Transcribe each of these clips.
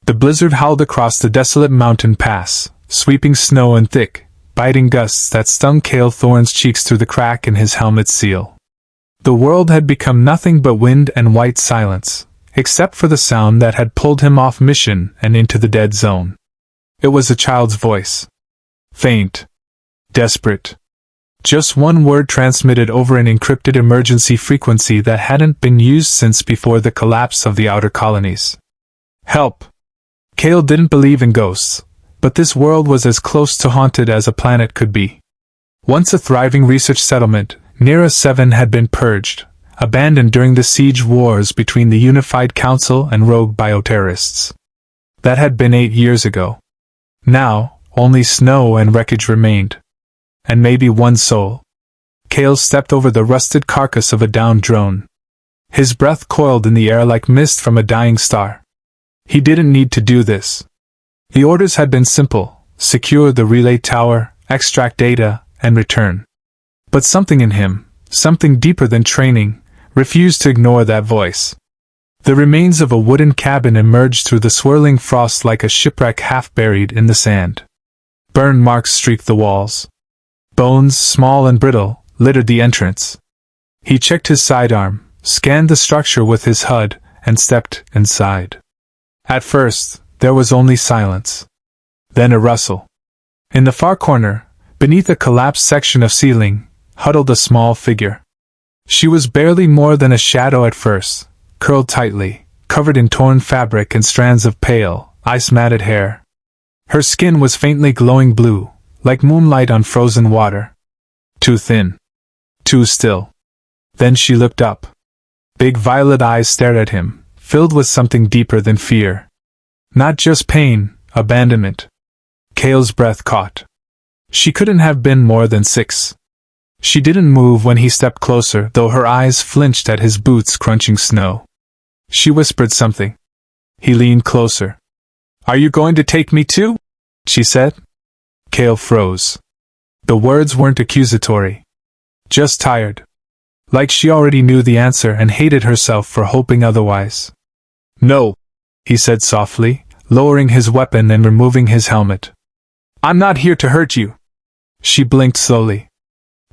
The blizzard howled across the desolate mountain pass, sweeping snow and thick, biting gusts that stung Cale Thorne's cheeks through the crack in his helmet's seal. The world had become nothing but wind and white silence, except for the sound that had pulled him off mission and into the dead zone. It was a child's voice. Faint. Desperate. Just one word transmitted over an encrypted emergency frequency that hadn't been used since before the collapse of the outer colonies. Help! Cale didn't believe in ghosts, but this world was as close to haunted as a planet could be. Once a thriving research settlement, Nera 7 had been purged, abandoned during the siege wars between the Unified Council and rogue bioterrorists. That had been 8 years ago. Now, only snow and wreckage remained. And maybe one soul. Cale stepped over the rusted carcass of a downed drone. His breath coiled in the air like mist from a dying star. He didn't need to do this. The orders had been simple: secure the relay tower, extract data, and return. But something in him, something deeper than training, refused to ignore that voice. The remains of a wooden cabin emerged through the swirling frost like a shipwreck half buried in the sand. Burn marks streaked the walls. Bones, small and brittle, littered the entrance. He checked his sidearm, scanned the structure with his HUD, and stepped inside. At first, there was only silence. Then a rustle. In the far corner, beneath a collapsed section of ceiling, huddled a small figure. She was barely more than a shadow at first, curled tightly, covered in torn fabric and strands of pale, ice-matted hair. Her skin was faintly glowing blue, like moonlight on frozen water. Too thin. Too still. Then she looked up. Big violet eyes stared at him, filled with something deeper than fear. Not just pain, abandonment. Cale's breath caught. She couldn't have been more than 6. She didn't move when he stepped closer, though her eyes flinched at his boots crunching snow. She whispered something. He leaned closer. "Are you going to take me too?" she said. Cale froze. The words weren't accusatory. Just tired. Like she already knew the answer and hated herself for hoping otherwise. "No," he said softly, lowering his weapon and removing his helmet. "I'm not here to hurt you." She blinked slowly.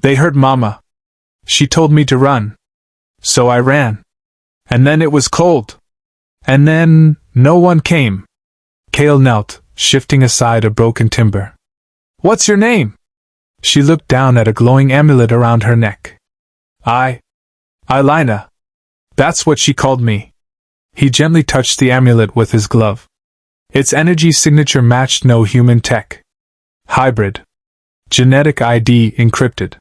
"They hurt Mama. She told me to run. So I ran. And then it was cold. And then, no one came." Cale knelt, shifting aside a broken timber. "What's your name?" She looked down at a glowing amulet around her neck. Ilina. That's what she called me." He gently touched the amulet with his glove. Its energy signature matched no human tech. Hybrid. Genetic ID encrypted.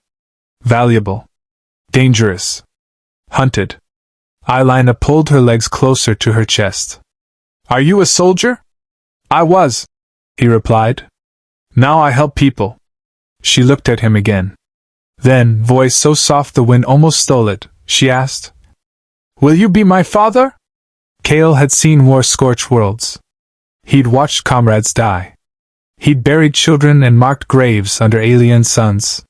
Valuable. Dangerous. Hunted. Ilina pulled her legs closer to her chest. "Are you a soldier?" "I was," he replied. "Now I help people." She looked at him again. Then, voice so soft the wind almost stole it, she asked, "Will you be my father?" Cale had seen war-scorched worlds. He'd watched comrades die. He'd buried children and marked graves under alien suns.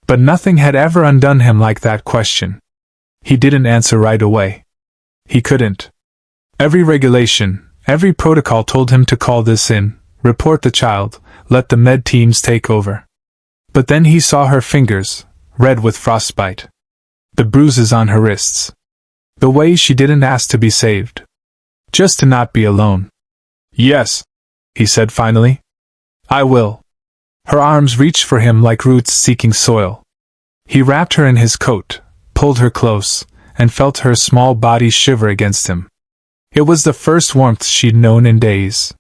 But nothing had ever undone him like that question. He didn't answer right away. He couldn't. Every regulation, every protocol told him to call this in, report the child, let the med teams take over. But then he saw her fingers, red with frostbite. The bruises on her wrists. The way she didn't ask to be saved. Just to not be alone. "Yes," he said finally. "I will." Her arms reached for him like roots seeking soil. He wrapped her in his coat, pulled her close, and felt her small body shiver against him. It was the first warmth she'd known in days.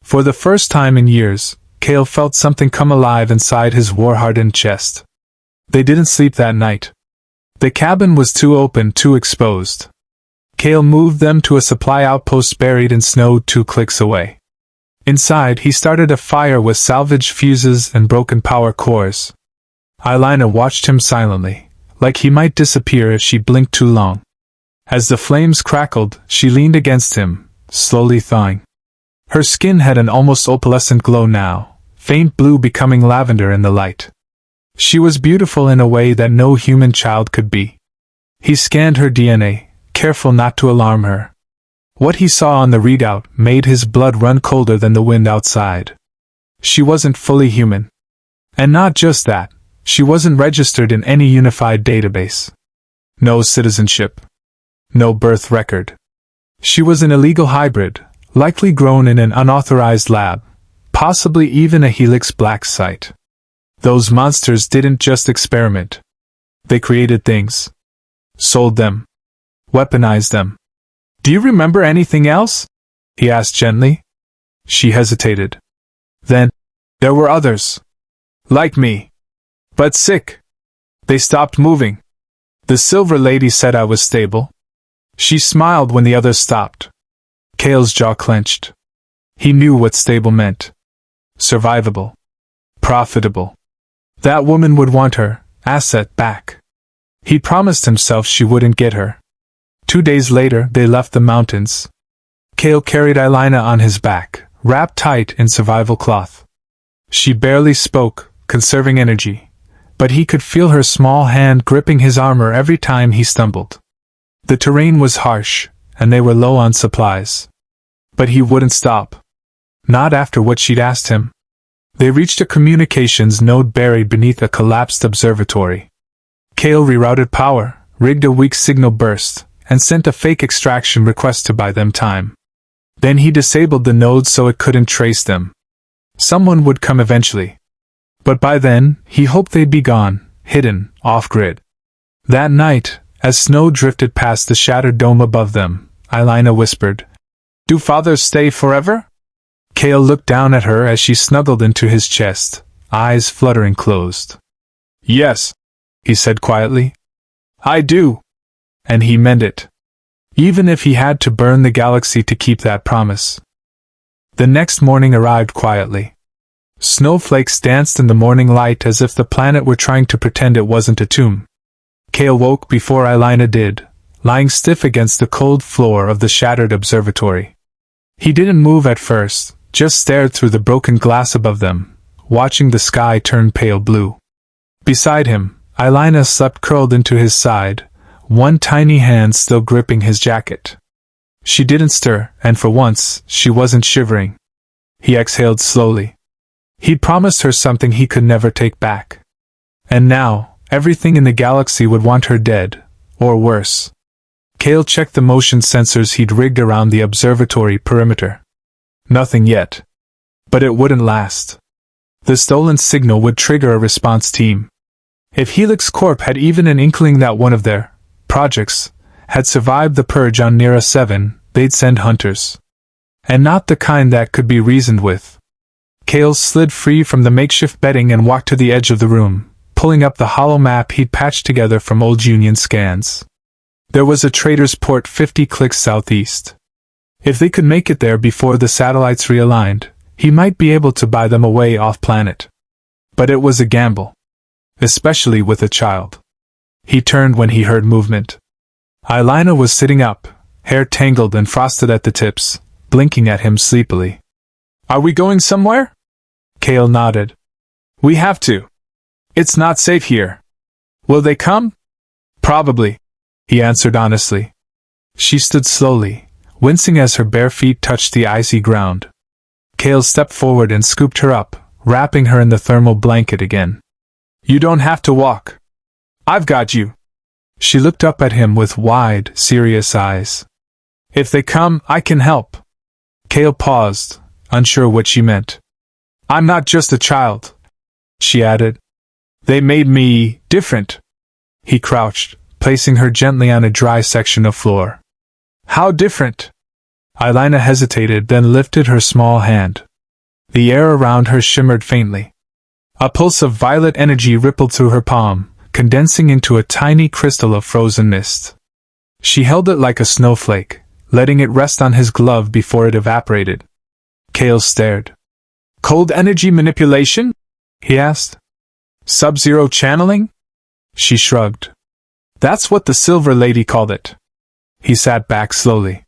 For the first time in years, Cale felt something come alive inside his war-hardened chest. They didn't sleep that night. The cabin was too open, too exposed. Cale moved them to a supply outpost buried in snow 2 clicks away. Inside, he started a fire with salvaged fuses and broken power cores. Ilina watched him silently, like he might disappear if she blinked too long. As the flames crackled, she leaned against him, slowly thawing. Her skin had an almost opalescent glow now, faint blue becoming lavender in the light. She was beautiful in a way that no human child could be. He scanned her DNA, careful not to alarm her. What he saw on the readout made his blood run colder than the wind outside. She wasn't fully human. And not just that, she wasn't registered in any unified database. No citizenship. No birth record. She was an illegal hybrid, likely grown in an unauthorized lab, possibly even a Helix Black site. Those monsters didn't just experiment. They created things. Sold them. Weaponized them. "Do you remember anything else?" he asked gently. She hesitated. "Then, there were others. Like me. But sick. They stopped moving. The Silver Lady said I was stable." She smiled when the others stopped. Cale's jaw clenched. He knew what stable meant. Survivable. Profitable. That woman would want her asset back. He promised himself she wouldn't get her. 2 days later, they left the mountains. Cale carried Elena on his back, wrapped tight in survival cloth. She barely spoke, conserving energy, but he could feel her small hand gripping his armor every time he stumbled. The terrain was harsh, and they were low on supplies. But he wouldn't stop. Not after what she'd asked him. They reached a communications node buried beneath a collapsed observatory. Cale rerouted power, rigged a weak signal burst, and sent a fake extraction request to buy them time. Then he disabled the node so it couldn't trace them. Someone would come eventually. But by then, he hoped they'd be gone, hidden, off-grid. That night, as snow drifted past the shattered dome above them, Elena whispered, "Do fathers stay forever?" Cale looked down at her as she snuggled into his chest, eyes fluttering closed. "Yes," he said quietly. "I do." And he meant it. Even if he had to burn the galaxy to keep that promise. The next morning arrived quietly. Snowflakes danced in the morning light as if the planet were trying to pretend it wasn't a tomb. Cale woke before Elena did, lying stiff against the cold floor of the shattered observatory. He didn't move at first, just stared through the broken glass above them, watching the sky turn pale blue. Beside him, Elena slept curled into his side, one tiny hand still gripping his jacket. She didn't stir, and for once, she wasn't shivering. He exhaled slowly. He'd promised her something he could never take back. And now, everything in the galaxy would want her dead, or worse. Cale checked the motion sensors he'd rigged around the observatory perimeter. Nothing yet. But it wouldn't last. The stolen signal would trigger a response team. If Helix Corp had even an inkling that one of their projects had survived the purge on Nera 7, they'd send hunters. And not the kind that could be reasoned with. Cale slid free from the makeshift bedding and walked to the edge of the room, pulling up the hollow map he'd patched together from old Union scans. There was a trader's port 50 clicks southeast. If they could make it there before the satellites realigned, he might be able to buy them away off-planet. But it was a gamble. Especially with a child. He turned when he heard movement. Elena was sitting up, hair tangled and frosted at the tips, blinking at him sleepily. "Are we going somewhere?" Cale nodded. "We have to. It's not safe here." "Will they come?" "Probably," he answered honestly. She stood slowly, wincing as her bare feet touched the icy ground. Cale stepped forward and scooped her up, wrapping her in the thermal blanket again. "You don't have to walk. I've got you." She looked up at him with wide, serious eyes. "If they come, I can help." Cale paused, unsure what she meant. "I'm not just a child," she added. "They made me different." He crouched, placing her gently on a dry section of floor. "How different?" Elena hesitated, then lifted her small hand. The air around her shimmered faintly. A pulse of violet energy rippled through her palm, condensing into a tiny crystal of frozen mist. She held it like a snowflake, letting it rest on his glove before it evaporated. Cale stared. "Cold energy manipulation?" he asked. "Sub-zero channeling?" She shrugged. "That's what the Silver Lady called it." He sat back slowly.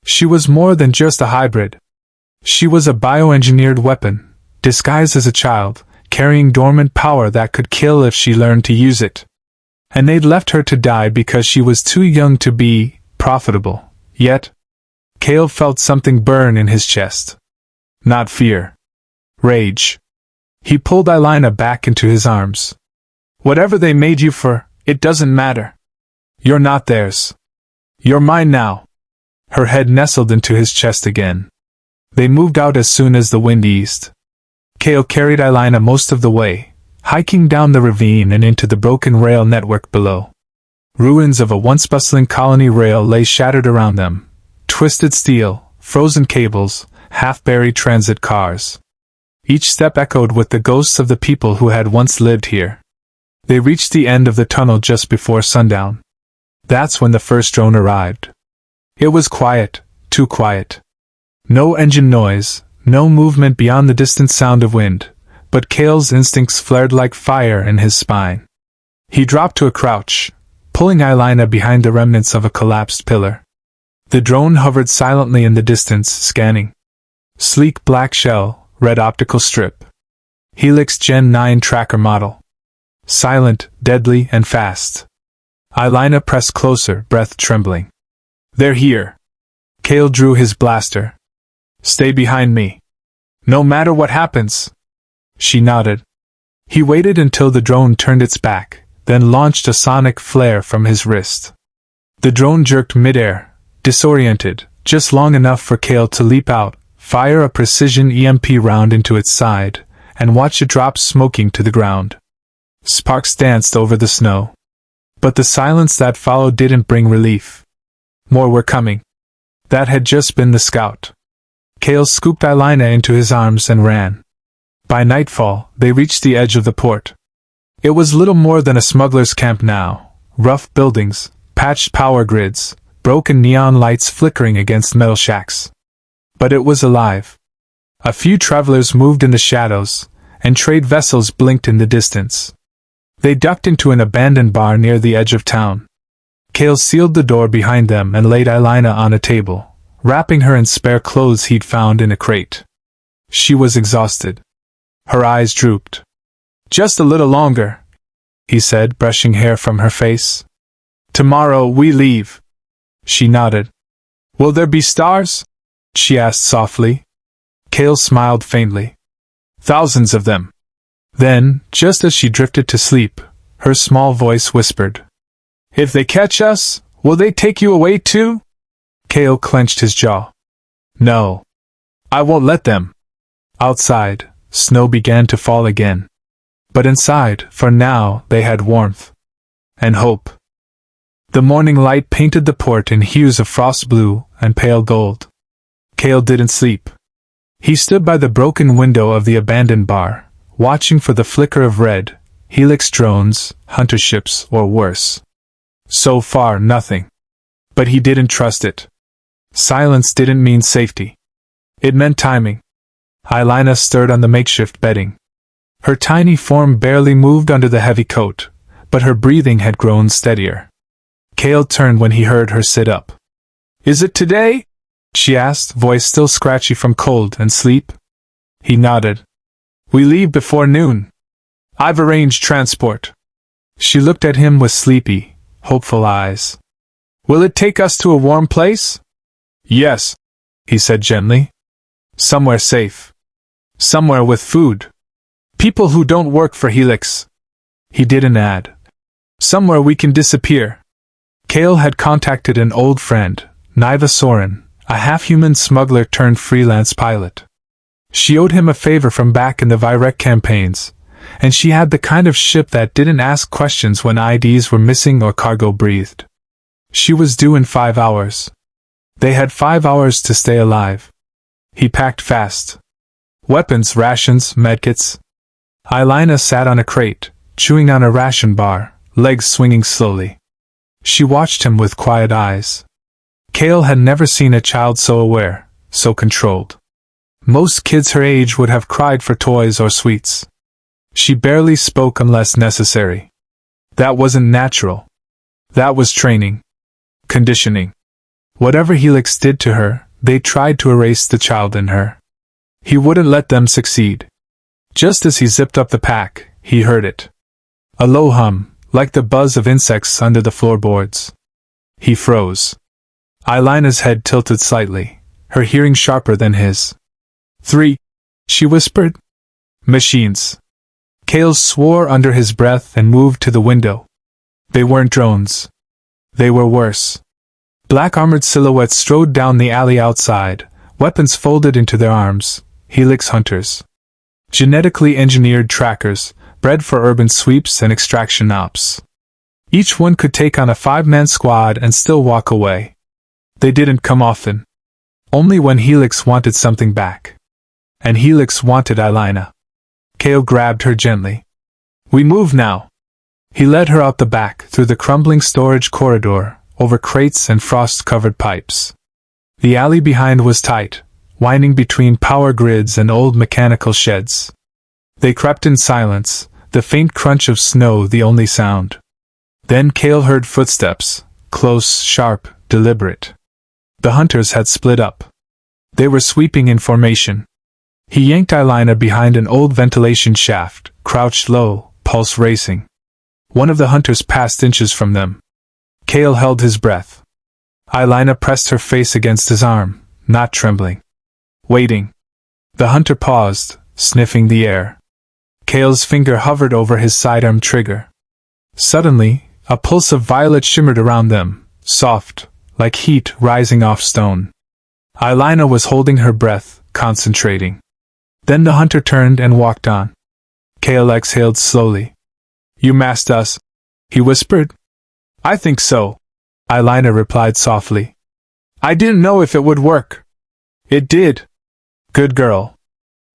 She was more than just a hybrid. She was a bioengineered weapon, disguised as a child, carrying dormant power that could kill if she learned to use it. And they'd left her to die because she was too young to be profitable. Yet, Kale felt something burn in his chest. Not fear. Rage. He pulled Elena back into his arms. Whatever they made you for, it doesn't matter. You're not theirs. You're mine now. Her head nestled into his chest again. They moved out as soon as the wind eased. Kale carried Elena most of the way, hiking down the ravine and into the broken rail network below. Ruins of a once bustling colony rail lay shattered around them. Twisted steel, frozen cables, half-buried transit cars. Each step echoed with the ghosts of the people who had once lived here. They reached the end of the tunnel just before sundown. That's when the first drone arrived. It was quiet, too quiet. No engine noise, no movement beyond the distant sound of wind, but Kale's instincts flared like fire in his spine. He dropped to a crouch, pulling Elena behind the remnants of a collapsed pillar. The drone hovered silently in the distance, scanning. Sleek black shell, red optical strip. Helix Gen 9 tracker model. Silent, deadly, and fast. Elena pressed closer, breath trembling. They're here. Kale drew his blaster. Stay behind me. No matter what happens. She nodded. He waited until the drone turned its back, then launched a sonic flare from his wrist. The drone jerked midair, disoriented, just long enough for Kale to leap out, fire a precision EMP round into its side, and watch it drop smoking to the ground. Sparks danced over the snow. But the silence that followed didn't bring relief. More were coming. That had just been the scout. Kale scooped Elena into his arms and ran. By nightfall, they reached the edge of the port. It was little more than a smuggler's camp now. Rough buildings, patched power grids, broken neon lights flickering against metal shacks. But it was alive. A few travelers moved in the shadows, and trade vessels blinked in the distance. They ducked into an abandoned bar near the edge of town. Kale sealed the door behind them and laid Elena on a table, wrapping her in spare clothes he'd found in a crate. She was exhausted. Her eyes drooped. Just a little longer, he said, brushing hair from her face. Tomorrow we leave. She nodded. Will there be stars? She asked softly. Kale smiled faintly. Thousands of them. Then, just as she drifted to sleep, her small voice whispered. If they catch us, will they take you away too? Kale clenched his jaw. No. I won't let them. Outside, snow began to fall again. But inside, for now, they had warmth. And hope. The morning light painted the port in hues of frost blue and pale gold. Kale didn't sleep. He stood by the broken window of the abandoned bar, watching for the flicker of red, Helix drones, hunter ships, or worse. So far, nothing. But he didn't trust it. Silence didn't mean safety. It meant timing. Elena stirred on the makeshift bedding. Her tiny form barely moved under the heavy coat, but her breathing had grown steadier. Kale turned when he heard her sit up. Is it today? She asked, voice still scratchy from cold and sleep. He nodded. We leave before noon. I've arranged transport. She looked at him with sleepy, hopeful eyes. Will it take us to a warm place? Yes, he said gently. Somewhere safe. Somewhere with food. People who don't work for Helix. He didn't add. Somewhere we can disappear. Kale had contacted an old friend, Niva Soren, a half-human smuggler turned freelance pilot. She owed him a favor from back in the Virek campaigns, and she had the kind of ship that didn't ask questions when IDs were missing or cargo breathed. She was due in 5 hours. They had 5 hours to stay alive. He packed fast. Weapons, rations, medkits. Elena sat on a crate, chewing on a ration bar, legs swinging slowly. She watched him with quiet eyes. Kale had never seen a child so aware, so controlled. Most kids her age would have cried for toys or sweets. She barely spoke unless necessary. That wasn't natural. That was training. Conditioning. Whatever Helix did to her, they tried to erase the child in her. He wouldn't let them succeed. Just as he zipped up the pack, he heard it. A low hum, like the buzz of insects under the floorboards. He froze. Eilena's head tilted slightly, her hearing sharper than his. 3, she whispered. Machines. Kale swore under his breath and moved to the window. They weren't drones. They were worse. Black armored silhouettes strode down the alley outside, weapons folded into their arms, helix hunters. Genetically engineered trackers, bred for urban sweeps and extraction ops. Each one could take on a 5-man squad and still walk away. They didn't come often. Only when Helix wanted something back. And Helix wanted Eilena. Kale grabbed her gently. We move now. He led her out the back, through the crumbling storage corridor, over crates and frost-covered pipes. The alley behind was tight, winding between power grids and old mechanical sheds. They crept in silence, the faint crunch of snow the only sound. Then Kale heard footsteps, close, sharp, deliberate. The hunters had split up. They were sweeping in formation. He yanked Eilena behind an old ventilation shaft, crouched low, pulse racing. One of the hunters passed inches from them. Kale held his breath. Eilena pressed her face against his arm, not trembling. Waiting. The hunter paused, sniffing the air. Kale's finger hovered over his sidearm trigger. Suddenly, a pulse of violet shimmered around them, soft, like heat rising off stone. Eilena was holding her breath, concentrating. Then the hunter turned and walked on. Kale exhaled slowly. You masked us, he whispered. I think so, Eilena replied softly. I didn't know if it would work. It did. Good girl.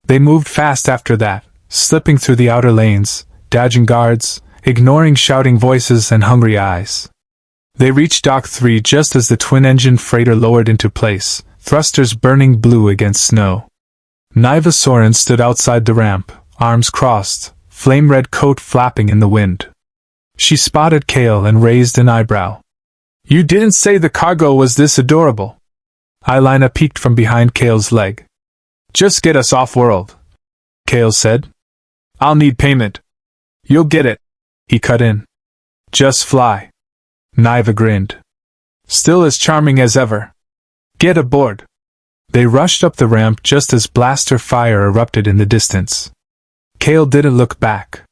They moved fast after that, slipping through the outer lanes, dodging guards, ignoring shouting voices and hungry eyes. They reached Dock 3 just as the twin-engine freighter lowered into place, thrusters burning blue against snow. Niva Soren stood outside the ramp, arms crossed, flame-red coat flapping in the wind. She spotted Kale and raised an eyebrow. You didn't say the cargo was this adorable. Eilena peeked from behind Kale's leg. Just get us off-world, Kale said. I'll need payment. You'll get it, he cut in. Just fly. Niva grinned. Still as charming as ever. Get aboard. They rushed up the ramp just as blaster fire erupted in the distance. Kale didn't look back.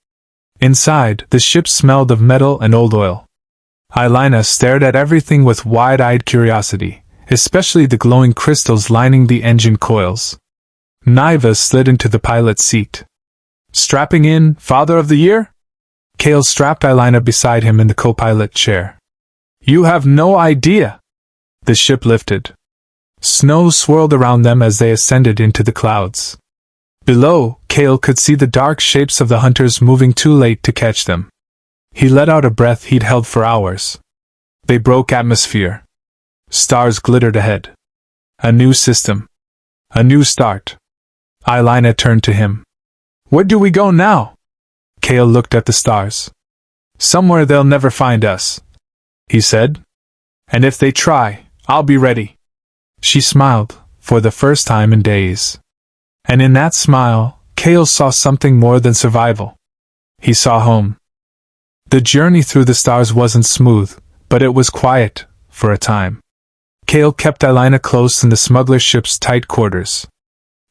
Inside, the ship smelled of metal and old oil. Eilena stared at everything with wide-eyed curiosity, especially the glowing crystals lining the engine coils. Niva slid into the pilot's seat. Strapping in, Father of the Year? Kale strapped Eilena beside him in the co-pilot chair. You have no idea. The ship lifted. Snow swirled around them as they ascended into the clouds. Below, Kale could see the dark shapes of the hunters moving too late to catch them. He let out a breath he'd held for hours. They broke atmosphere. Stars glittered ahead. A new system. A new start. Eilena turned to him. Where do we go now? Kale looked at the stars. Somewhere they'll never find us, he said. And if they try, I'll be ready. She smiled, for the first time in days. And in that smile, Kale saw something more than survival. He saw home. The journey through the stars wasn't smooth, but it was quiet, for a time. Kale kept Eilena close in the smuggler ship's tight quarters.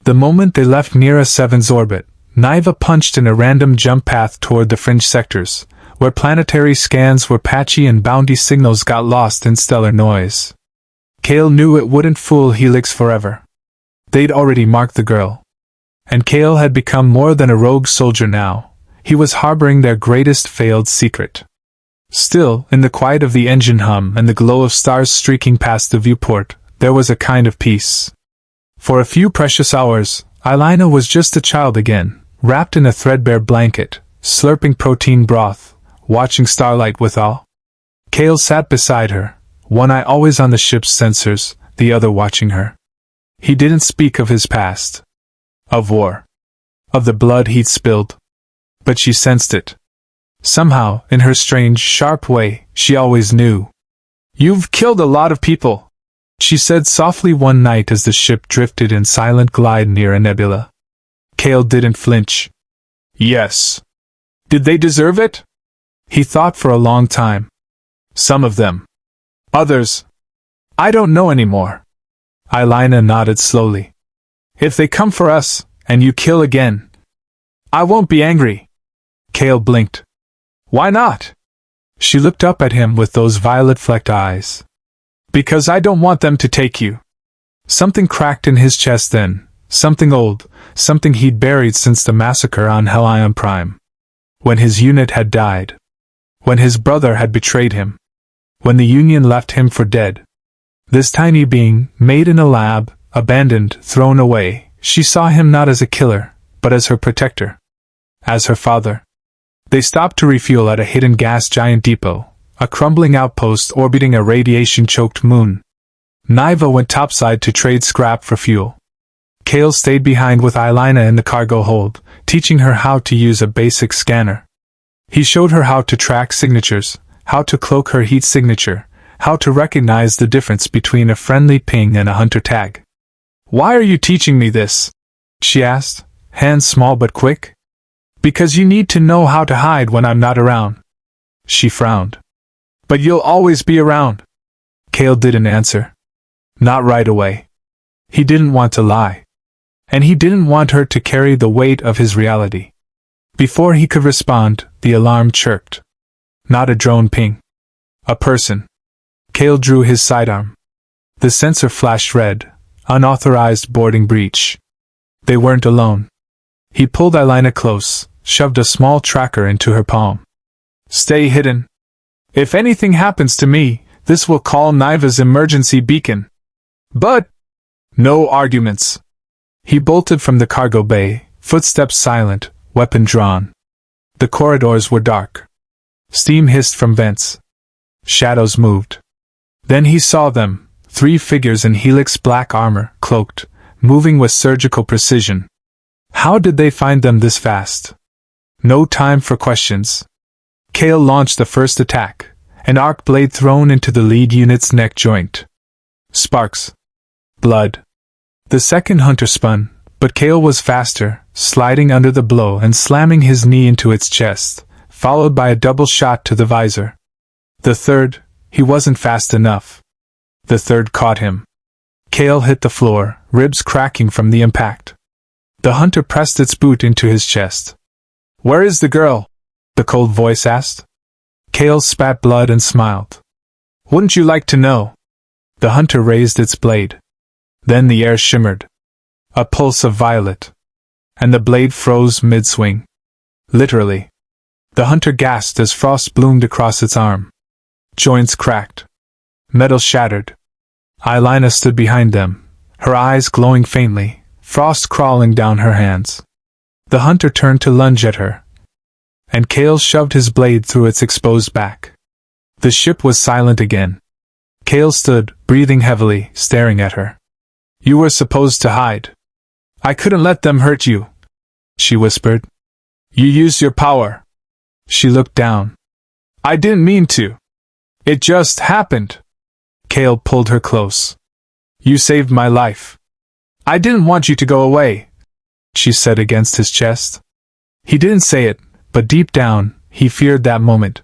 The moment they left Nira 7's orbit, Niva punched in a random jump path toward the fringe sectors, where planetary scans were patchy and bounty signals got lost in stellar noise. Kale knew it wouldn't fool Helix forever. They'd already marked the girl. And Kale had become more than a rogue soldier now. He was harboring their greatest failed secret. Still, in the quiet of the engine hum and the glow of stars streaking past the viewport, there was a kind of peace. For a few precious hours, Eilena was just a child again, wrapped in a threadbare blanket, slurping protein broth, watching starlight with awe. Kale sat beside her, one eye always on the ship's sensors, the other watching her. He didn't speak of his past. Of war. Of the blood he'd spilled. But she sensed it. Somehow, in her strange, sharp way, she always knew. You've killed a lot of people, she said softly one night as the ship drifted in silent glide near a nebula. Kale didn't flinch. Yes. Did they deserve it? He thought for a long time. Some of them. Others. I don't know anymore. Aelina nodded slowly. If they come for us, and you kill again, I won't be angry. Cale blinked. Why not? She looked up at him with those violet-flecked eyes. Because I don't want them to take you. Something cracked in his chest then, something old, something he'd buried since the massacre on Helion Prime. When his unit had died. When his brother had betrayed him. When the Union left him for dead. This tiny being, made in a lab, abandoned, thrown away, she saw him not as a killer, but as her protector. As her father. They stopped to refuel at a hidden gas giant depot, a crumbling outpost orbiting a radiation-choked moon. Niva went topside to trade scrap for fuel. Cale stayed behind with Aelina in the cargo hold, teaching her how to use a basic scanner. He showed her how to track signatures, how to cloak her heat signature, how to recognize the difference between a friendly ping and a hunter tag. Why are you teaching me this? She asked, hands small but quick. Because you need to know how to hide when I'm not around. She frowned. But you'll always be around. Cale didn't answer. Not right away. He didn't want to lie. And he didn't want her to carry the weight of his reality. Before he could respond, the alarm chirped. Not a drone ping. A person. Cale drew his sidearm. The sensor flashed red. Unauthorized boarding breach. They weren't alone. He pulled Aelina close, shoved a small tracker into her palm. Stay hidden. If anything happens to me, this will call Niva's emergency beacon. But no arguments. He bolted from the cargo bay, footsteps silent, weapon drawn. The corridors were dark. Steam hissed from vents. Shadows moved. Then he saw them, 3 figures in helix black armor, cloaked, moving with surgical precision. How did they find them this fast? No time for questions. Cale launched the first attack, an arc blade thrown into the lead unit's neck joint. Sparks. Blood. The second hunter spun, but Cale was faster, sliding under the blow and slamming his knee into its chest, followed by a double shot to the visor. The third, he wasn't fast enough. The third caught him. Cale hit the floor, ribs cracking from the impact. The hunter pressed its boot into his chest. Where is the girl? The cold voice asked. Cale spat blood and smiled. Wouldn't you like to know? The hunter raised its blade. Then the air shimmered. A pulse of violet. And the blade froze mid-swing. Literally. The hunter gasped as frost bloomed across its arm. Joints cracked. Metal shattered. Aelina stood behind them, her eyes glowing faintly, frost crawling down her hands. The hunter turned to lunge at her. And Cale shoved his blade through its exposed back. The ship was silent again. Cale stood, breathing heavily, staring at her. You were supposed to hide. I couldn't let them hurt you, she whispered. You used your power. She looked down. I didn't mean to. It just happened. Cale pulled her close. You saved my life. I didn't want you to go away, she said against his chest. He didn't say it, but deep down, he feared that moment.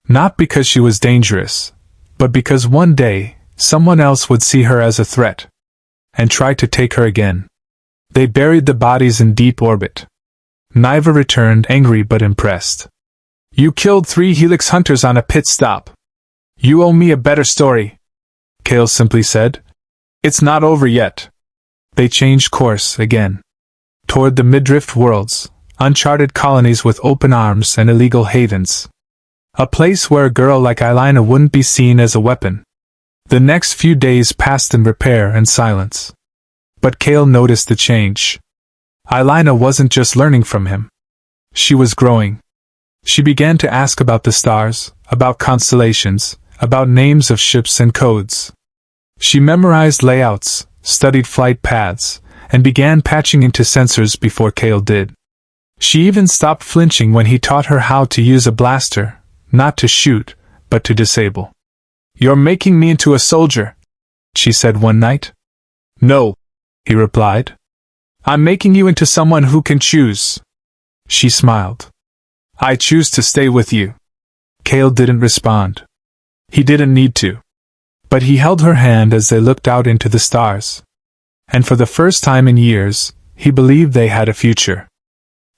Not because she was dangerous, but because one day, someone else would see her as a threat. And try to take her again. They buried the bodies in deep orbit. Niva returned angry but impressed. You killed 3 Helix hunters on a pit stop. You owe me a better story, Cale simply said. It's not over yet. They changed course again. Toward the Midrift worlds, uncharted colonies with open arms and illegal havens. A place where a girl like Aelina wouldn't be seen as a weapon. The next few days passed in repair and silence. But Cale noticed the change. Aelina wasn't just learning from him. She was growing. She began to ask about the stars, about constellations, about names of ships and codes. She memorized layouts, studied flight paths, and began patching into sensors before Cale did. She even stopped flinching when he taught her how to use a blaster, not to shoot, but to disable. You're making me into a soldier, she said one night. No, he replied. I'm making you into someone who can choose. She smiled. I choose to stay with you. Cale didn't respond. He didn't need to. But he held her hand as they looked out into the stars. And for the first time in years, he believed they had a future.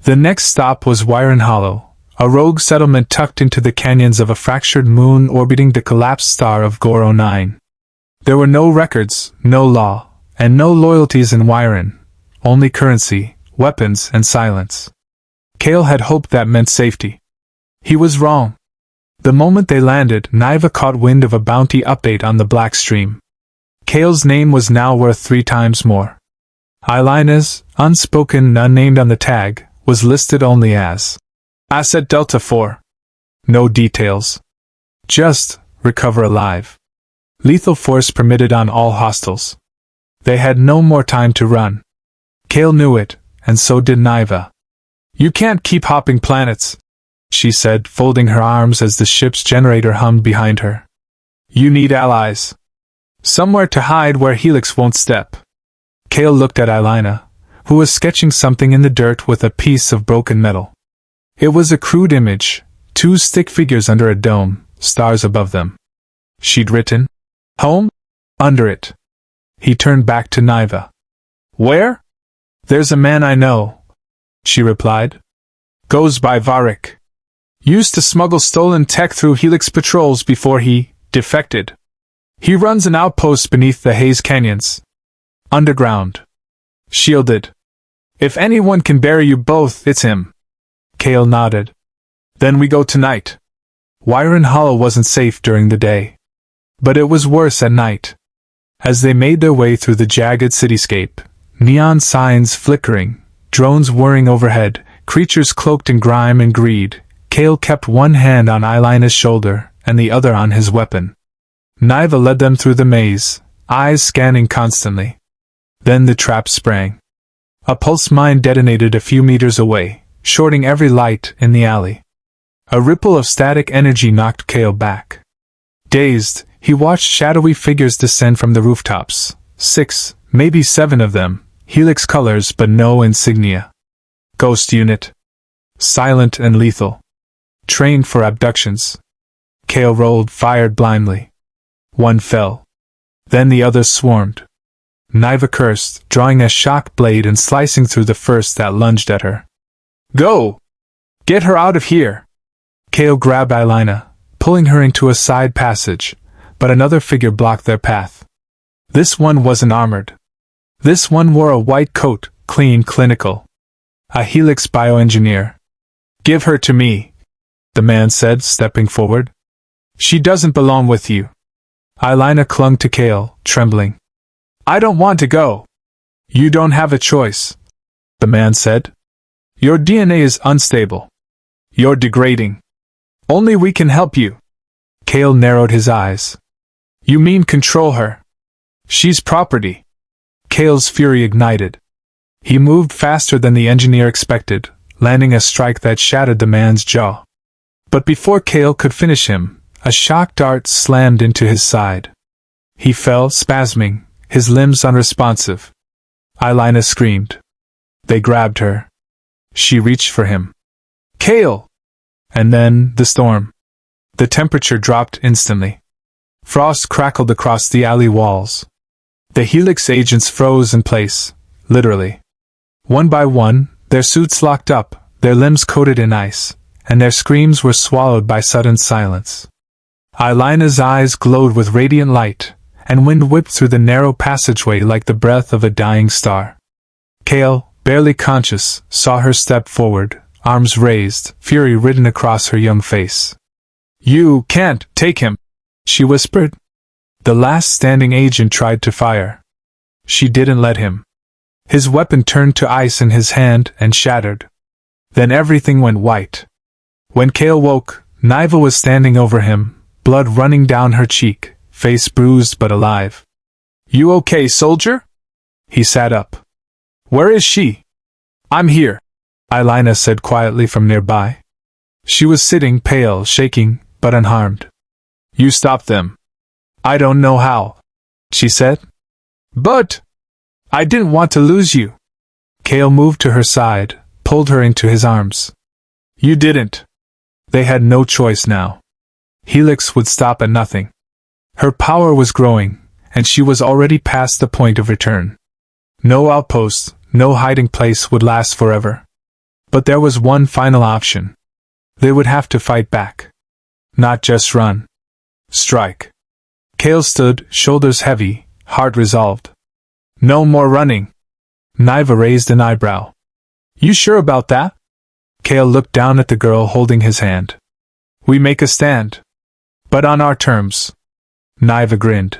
The next stop was Wyron Hollow, a rogue settlement tucked into the canyons of a fractured moon orbiting the collapsed star of Goro 9. There were no records, no law, and no loyalties in Wyron, only currency, weapons, and silence. Cale had hoped that meant safety. He was wrong. The moment they landed, Niva caught wind of a bounty update on the Black Stream. Cale's name was now worth 3 times more. Eilena's, unspoken, unnamed on the tag, was listed only as Asset Delta 4. No details. Just, recover alive. Lethal force permitted on all hostiles. They had no more time to run. Cale knew it, and so did Niva. You can't keep hopping planets, she said, folding her arms as the ship's generator hummed behind her. You need allies. Somewhere to hide where Helix won't step. Cale looked at Eilena, who was sketching something in the dirt with a piece of broken metal. It was a crude image, 2 stick figures under a dome, stars above them. She'd written, "Home?" under it. He turned back to Niva. "Where?" "There's a man I know," she replied. "Goes by Varric. Used to smuggle stolen tech through Helix patrols before he defected. He runs an outpost beneath the Haze Canyons. Underground. Shielded. If anyone can bury you both, it's him." Cale nodded. "Then we go tonight." Wyron Hollow wasn't safe during the day. But it was worse at night. As they made their way through the jagged cityscape, neon signs flickering, drones whirring overhead, creatures cloaked in grime and greed, Cale kept one hand on Eilena's shoulder and the other on his weapon. Niva led them through the maze, eyes scanning constantly. Then the trap sprang. A pulse mine detonated a few meters away, shorting every light in the alley. A ripple of static energy knocked Cale back. Dazed, he watched shadowy figures descend from the rooftops. 6, maybe 7 of them, Helix colors but no insignia. Ghost unit. Silent and lethal. Trained for abductions. Cale rolled, fired blindly. One fell. Then the others swarmed. Niva cursed, drawing a shock blade and slicing through the first that lunged at her. "Go! Get her out of here!" Cale grabbed Eilena, pulling her into a side passage, but another figure blocked their path. This one wasn't armored. This one wore a white coat, clean, clinical. A Helix bioengineer. "Give her to me," the man said, stepping forward. "She doesn't belong with you." Eilena clung to Cale, trembling. "I don't want to go." "You don't have a choice," the man said. "Your DNA is unstable. You're degrading. Only we can help you." Cale narrowed his eyes. "You mean control her? She's property." Cale's fury ignited. He moved faster than the engineer expected, landing a strike that shattered the man's jaw. But before Cale could finish him, a shock dart slammed into his side. He fell, spasming, his limbs unresponsive. Eilena screamed. They grabbed her. She reached for him. "Cale!" And then, the storm. The temperature dropped instantly. Frost crackled across the alley walls. The Helix agents froze in place, literally. One by one, their suits locked up, their limbs coated in ice, and their screams were swallowed by sudden silence. Eilena's eyes glowed with radiant light, and wind whipped through the narrow passageway like the breath of a dying star. Cale, barely conscious, saw her step forward, arms raised, fury written across her young face. "You can't take him," she whispered. The last standing agent tried to fire. She didn't let him. His weapon turned to ice in his hand and shattered. Then everything went white. When Cale woke, Niva was standing over him, blood running down her cheek, face bruised but alive. "You okay, soldier?" He sat up. "Where is she?" "I'm here," Eilena said quietly from nearby. She was sitting, pale, shaking, but unharmed. "You stopped them." "I don't know how," she said. "But I didn't want to lose you." Cale moved to her side, pulled her into his arms. "You didn't." They had no choice now. Helix would stop at nothing. Her power was growing, and she was already past the point of return. No outpost, no hiding place would last forever. But there was one final option. They would have to fight back. Not just run. Strike. Kale stood, shoulders heavy, heart resolved. No more running. Niva raised an eyebrow. You sure about that? Kale looked down at the girl holding his hand. We make a stand. But on our terms. Niva grinned.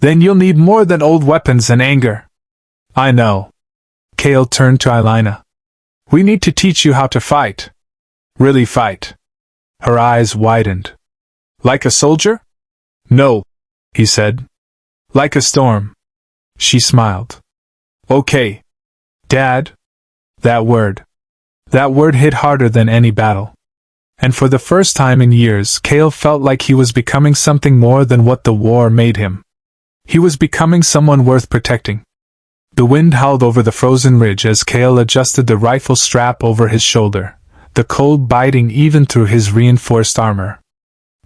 Then you'll need more than old weapons and anger. I know. Kale turned to Elena. We need to teach you how to fight. Really fight. Her eyes widened. Like a soldier? No, he said. Like a storm. She smiled. Okay. Dad? That word hit harder than any battle. And for the first time in years, Kale felt like he was becoming something more than what the war made him. He was becoming someone worth protecting. The wind howled over the frozen ridge as Kale adjusted the rifle strap over his shoulder, the cold biting even through his reinforced armor.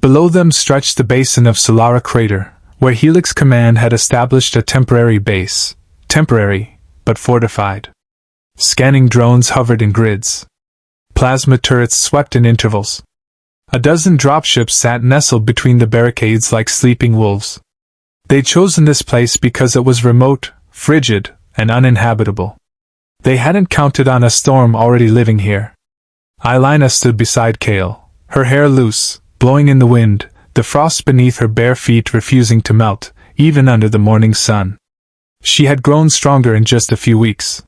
Below them stretched the basin of Solara Crater, where Helix Command had established a temporary base. Temporary, but fortified. Scanning drones hovered in grids. Plasma turrets swept in intervals. A dozen dropships sat nestled between the barricades like sleeping wolves. They'd chosen this place because it was remote, frigid, and uninhabitable. They hadn't counted on a storm already living here. Elena stood beside Kale, her hair loose, blowing in the wind, the frost beneath her bare feet refusing to melt, even under the morning sun. She had grown stronger in just a few weeks.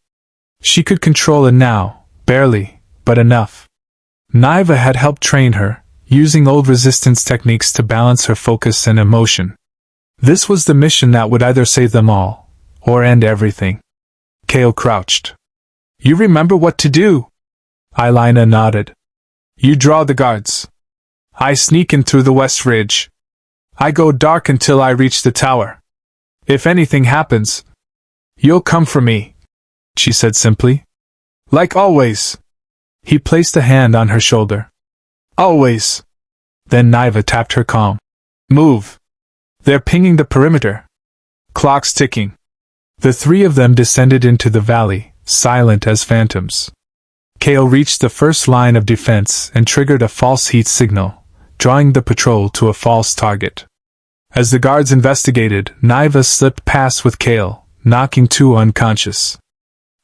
She could control it now, barely, but enough. Niva had helped train her, using old resistance techniques to balance her focus and emotion. This was the mission that would either save them all, or end everything. Kale crouched. You remember what to do? Elena nodded. You draw the guards. I sneak in through the west ridge. I go dark until I reach the tower. If anything happens, you'll come for me, she said simply. Like always. He placed a hand on her shoulder. Always. Then Niva tapped her calm. Move. They're pinging the perimeter. Clock's ticking. The three of them descended into the valley, silent as phantoms. Kale reached the first line of defense and triggered a false heat signal, drawing the patrol to a false target. As the guards investigated, Niva slipped past with Kale, knocking two unconscious.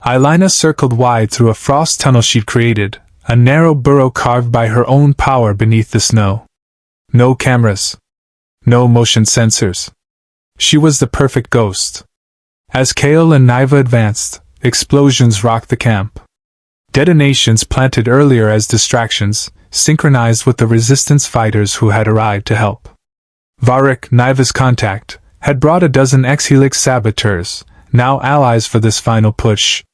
Elena circled wide through a frost tunnel she'd created, a narrow burrow carved by her own power beneath the snow. No cameras. No motion sensors. She was the perfect ghost. As Kale and Niva advanced, explosions rocked the camp. Detonations planted earlier as distractions, synchronized with the resistance fighters who had arrived to help. Varric, Niva's contact, had brought a dozen ex-Helix saboteurs, now allies for this final push.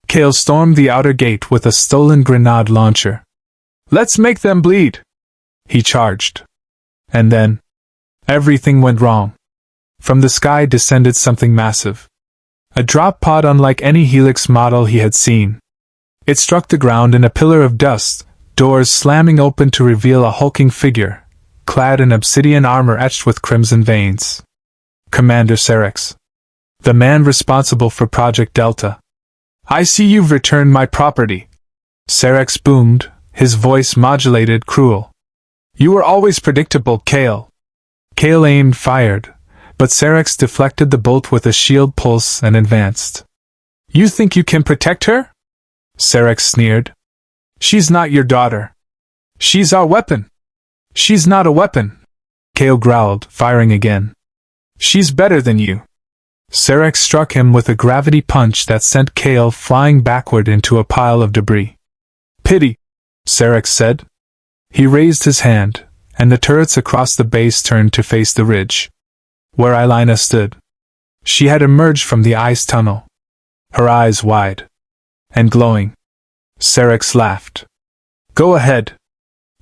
Kale stormed the outer gate with a stolen grenade launcher. Let's make them bleed! He charged. And then, everything went wrong. From the sky descended something massive. A drop pod unlike any Helix model he had seen. It struck the ground in a pillar of dust, doors slamming open to reveal a hulking figure, clad in obsidian armor etched with crimson veins. Commander Serex. The man responsible for Project Delta. I see you've returned my property. Serex boomed, his voice modulated cruel. You were always predictable, Kale. Kale aimed, fired, but Serex deflected the bolt with a shield pulse and advanced. You think you can protect her? Serex sneered. She's not your daughter. She's our weapon. She's not a weapon. Kale growled, firing again. She's better than you. Serex struck him with a gravity punch that sent Kale flying backward into a pile of debris. Pity, Serex said. He raised his hand, and the turrets across the base turned to face the ridge, where Elena stood. She had emerged from the ice tunnel, her eyes wide and glowing. Serex laughed. Go ahead.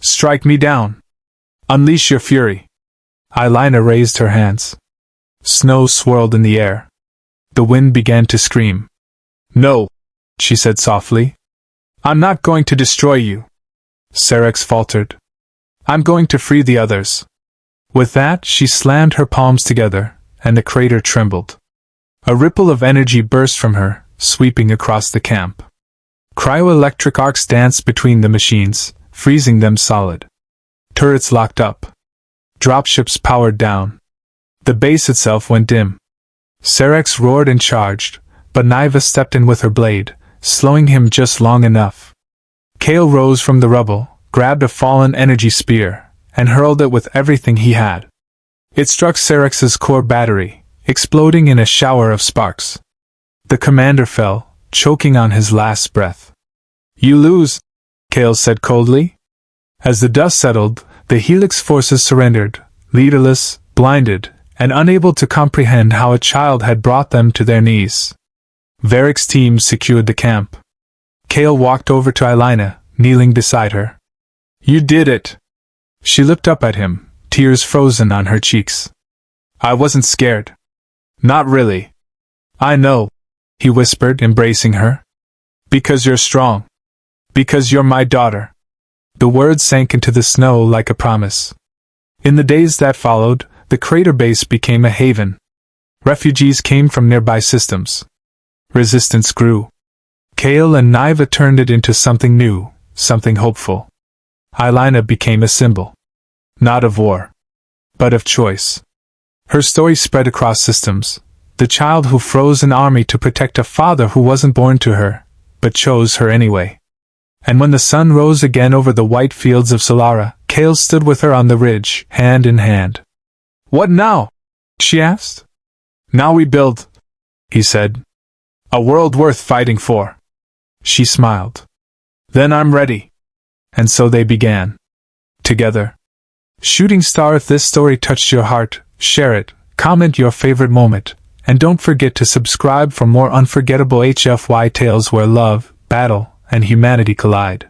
Strike me down. Unleash your fury. Elena raised her hands. Snow swirled in the air. The wind began to scream. No, she said softly. I'm not going to destroy you. Serex faltered. I'm going to free the others. With that, she slammed her palms together, and the crater trembled. A ripple of energy burst from her, sweeping across the camp. Cryoelectric arcs danced between the machines, freezing them solid. Turrets locked up. Dropships powered down. The base itself went dim. Serex roared and charged, but Niva stepped in with her blade, slowing him just long enough. Kale rose from the rubble, grabbed a fallen energy spear, and hurled it with everything he had. It struck Serex's core battery, exploding in a shower of sparks. The commander fell, choking on his last breath. "You lose," Kale said coldly. As the dust settled, the Helix forces surrendered, leaderless, blinded, and unable to comprehend how a child had brought them to their knees. Varric's team secured the camp. Kale walked over to Elena, kneeling beside her. "You did it!" She looked up at him, tears frozen on her cheeks. "I wasn't scared." "Not really." "I know," he whispered, embracing her. "Because you're strong. Because you're my daughter." The words sank into the snow like a promise. In the days that followed, the crater base became a haven. Refugees came from nearby systems. Resistance grew. Kale and Niva turned it into something new, something hopeful. Elena became a symbol. Not of war, but of choice. Her story spread across systems. The child who froze an army to protect a father who wasn't born to her, but chose her anyway. And when the sun rose again over the white fields of Solara, Kale stood with her on the ridge, hand in hand. "What now?" she asked. "Now we build," he said. "A world worth fighting for." She smiled. "Then I'm ready." And so they began. Together. Shooting star, if this story touched your heart, share it, comment your favorite moment, and don't forget to subscribe for more unforgettable HFY tales where love, battle, and humanity collide.